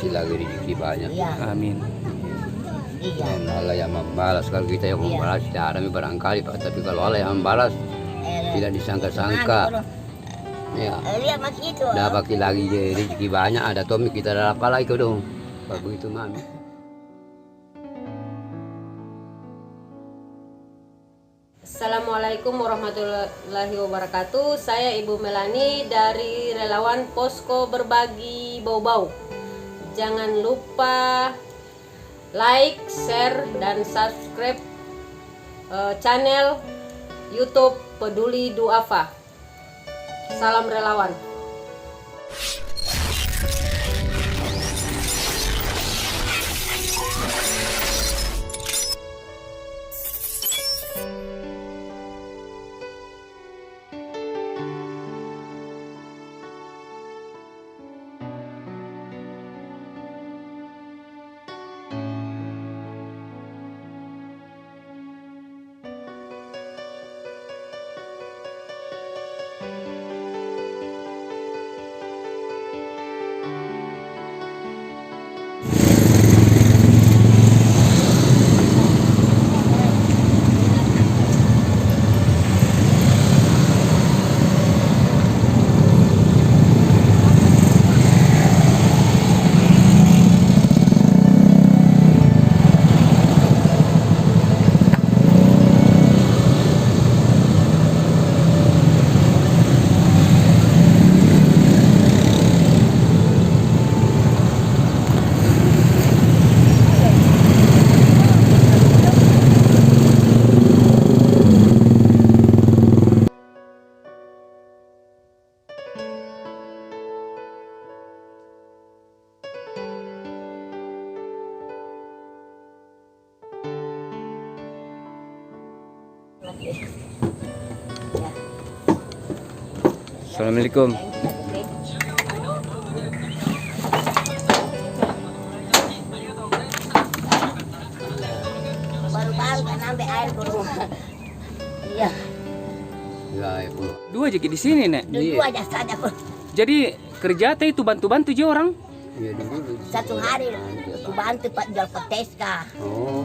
kasih lagi rezeki banyak. Iya. Amin. Iya. Dan Allah yang membalas, kalau kita yang membalas tidak ada barangkali Pak, tapi kalau Allah yang membalas tidak disangka-sangka. Ya, Lihat masih itu. dapat lagi rezeki banyak, ada Tommy kita dapat apa lagi dong. Begitu mami. Assalamualaikum warahmatullahi wabarakatuh. Saya Ibu Melani dari relawan Posko Berbagi Bau-Bau. Jangan lupa like, share, dan subscribe channel YouTube Peduli Duafa. Salam relawan. Assalamualaikum. Baru-baru kan ambil air baru. Iya. Ya, Ibu. Dua aja di sini, Nek. Dulu aja saja kok. Jadi kerja teh itu bantu-bantu aja orang. Iya dulu. Satu hari aku bantu Pak jual peteska. Oh,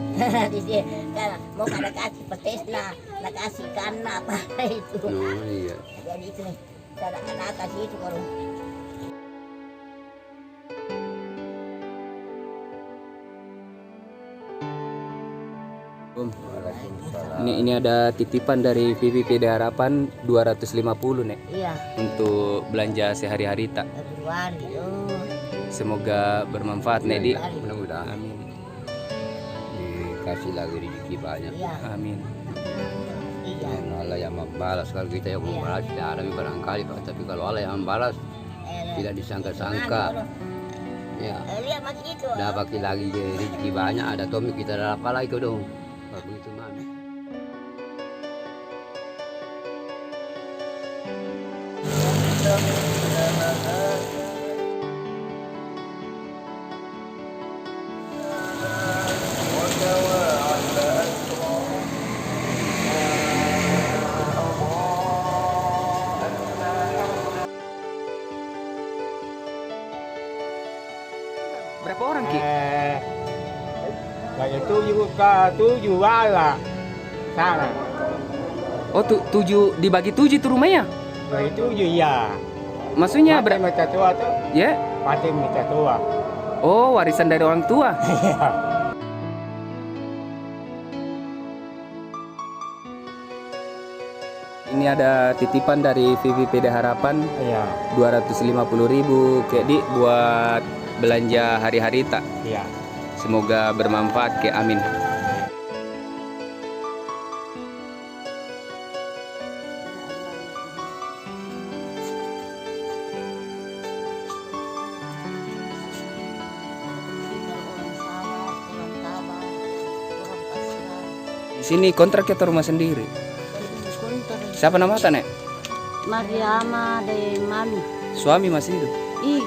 Di sini kan mau kada kasih petesna, nak kasih ikan apa itu. oh iya. Jadi itu nih, cara anak kasih itu baru. Ini ada titipan dari PPPD Harapan 250, Nek. Iya, Untuk belanja sehari-hari tak. Februari. Oh, Semoga bermanfaat, Nek, Di. Mudah-mudahan Amin. dikasih lagi rezeki banyak. iya, Amin. iya. Dan Allah yang membalas, kalau kita yang membalas tidak ada barangkali Pak, tapi kalau Allah yang membalas tidak disangka-sangka. Ya, Lihat masih itu. dapat lagi rezeki banyak, ada Tommy kita dapat apa lagi dong. Begitu mami. Berapa orang, Ki? Kayak tujuh lah sana. Oh, 7 dibagi 7 tuh rumahnya. Kayak tujuh ya. Maksudnya Mati minta tua tuh. Ya? Mati minta tua. Oh, warisan dari orang tua. Ini ada titipan dari VVPD Harapan Iya, 250.000 kayak Di buat belanja hari-hari tak. iya. Semoga bermanfaat, kayak amin. Di sini kontrak atau rumah sendiri? Siapa nama ta, Nek? Mariama de Mami. Suami masih hidup. Ih,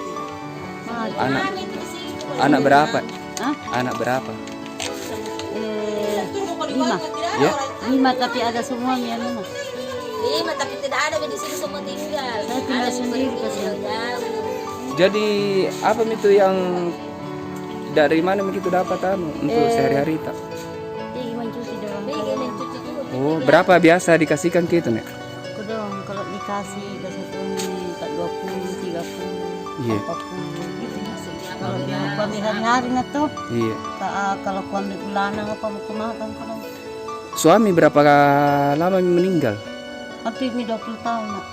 Anak berapa? Hah? Anak berapa? 5. Ya? 5 tapi ada semuanya 5. 5 tapi tidak ada di sini semua tinggal. Saya tinggal sendiri ke sini. Jadi apa itu yang dari mana begitu dapat untuk sehari-hari tak? Pergi mencuci doang. Pergi mencuci juga. Oh, berapa biasa dikasihkan gitu nih? Dong kalau dikasih biasa tuh 20, 30, Iya. 40 gitu. Kalau dia kami hari-hari na tuh. Iya. Kalau kami bulanan apa mau kemakan kalau Suami berapa lama meninggal? hampir 20 tahun nak.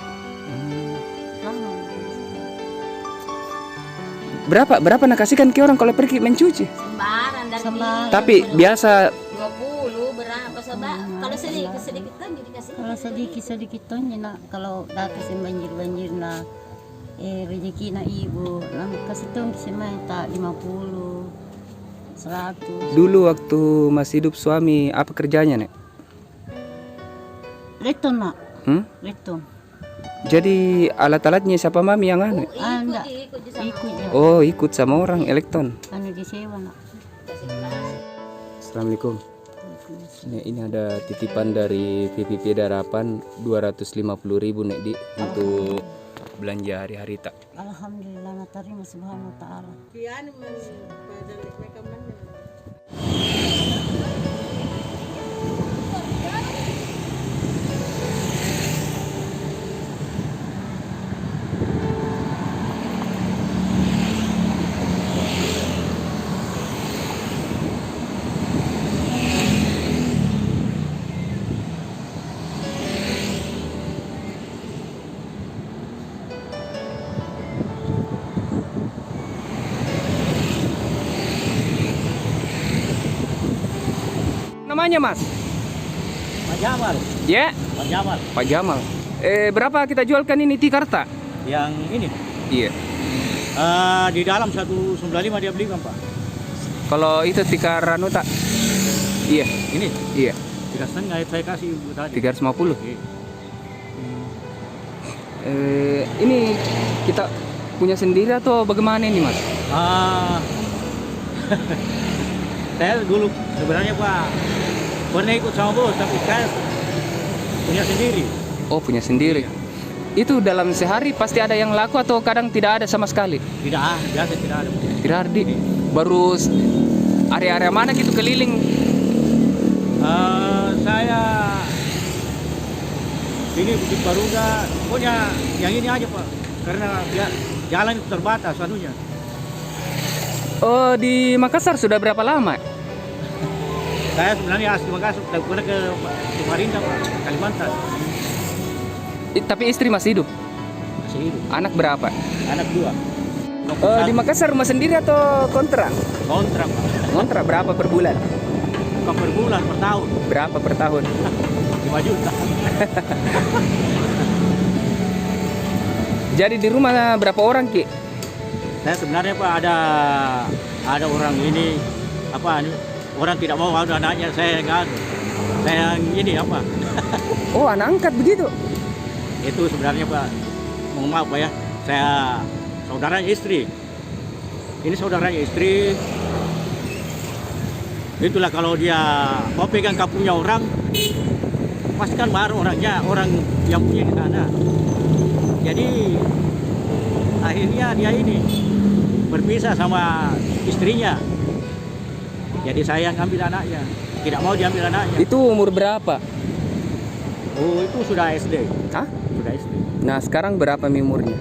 Lama. Berapa nak kasihkan ke orang kalau pergi mencuci? Sembarang dari Sembarang. Tapi biasa 20 berapa sebab kalau sedikit kan jadi kasih. Kalau sedikit tuh nak kalau datang si banjir na rezeki na ibu nah kasih tuh si tak 50 100 dulu waktu masih hidup suami apa kerjanya nek? Reton nak reton Jadi alat-alatnya siapa mami yang anu? anda Ikut di sana. ikut ya Oh ikut sama orang elektron. anu disewa nak. Assalamualaikum. Ini ada titipan dari VPP Darapan 250.000 nek di untuk belanja hari-hari tak. Alhamdulillah na terima subhanahu wa ta'ala. Namanya Mas? Pak Jamal. Ya, Pak Jamal. Pak Jamal. Berapa kita jualkan ini tikarta? Yang ini. Iya. Di dalam 195 dia beli kan Pak. Kalau itu tikar anu tak? Iya, Ini iya. 3,5 saya kasih tadi. 350. Iya. Ini kita punya sendiri atau bagaimana ini Mas? Saya dulu sebenarnya Pak pernah ikut sama bos tapi saya punya sendiri. Oh punya sendiri. Itu dalam sehari pasti ada yang laku atau kadang tidak ada sama sekali? Tidak biasa tidak ada. Tidak ada. Baru area-area mana gitu keliling? Saya ini Bukit Baruga pokoknya yang ini aja Pak karena jalan itu terbatas anunya. Oh di Makassar sudah berapa lama? Saya sebenarnya asli Makassar, tapi pernah ke Samarinda Pak, Kalimantan. Tapi istri masih hidup? Masih hidup. Anak berapa? Anak 2. Di Makassar rumah sendiri atau kontrak? Kontrak Pak. Kontrak berapa per bulan? Bukan per bulan, per tahun. Berapa per tahun? 5 juta. Jadi di rumah berapa orang Ki? Saya sebenarnya Pak ada orang ini apa orang tidak mau ada anaknya saya nggak ada. Saya yang ini apa? Oh anak angkat begitu? Itu sebenarnya Pak mohon maaf Pak ya. Saya saudaranya istri. Ini saudaranya istri. Itulah kalau dia mau pegang kapunya orang pasti kan baru orangnya orang yang punya di sana. Jadi akhirnya dia ini berpisah sama istrinya. Jadi saya yang ambil anaknya. Tidak mau diambil anaknya. Itu umur berapa? Oh itu sudah SD. Hah? Sudah SD. Nah sekarang berapa umurnya?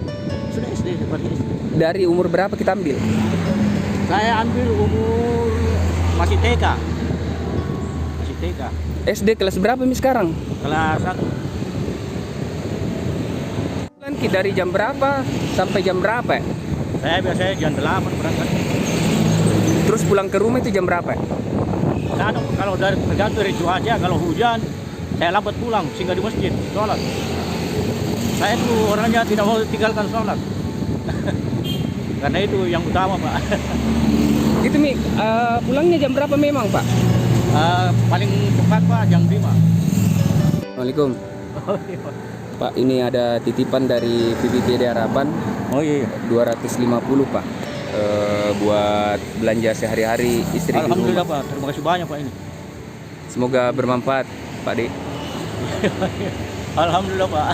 Sudah SD seperti SD. Dari umur berapa kita ambil? Saya ambil umur masih TK. Masih TK. SD kelas berapa Mi sekarang? Kelas 1. Ki dari jam berapa sampai jam berapa? Saya biasanya jam 8 berangkat. Terus pulang ke rumah itu jam berapa? Kadang kalau tergantung dari cuaca, kalau hujan saya lambat pulang sehingga di masjid sholat. Saya itu orangnya tidak mau tinggalkan sholat. Karena itu yang utama Pak. Itu Mi, pulangnya jam berapa memang Pak? Paling cepat Pak jam 5. Assalamualaikum. Pak ini ada titipan dari VPP Darapan. Oh iya. 250 Pak. Buat belanja sehari-hari istri di Alhamdulillah rumah. Pak, terima kasih banyak Pak ini. Semoga bermanfaat Pak De. Alhamdulillah Pak.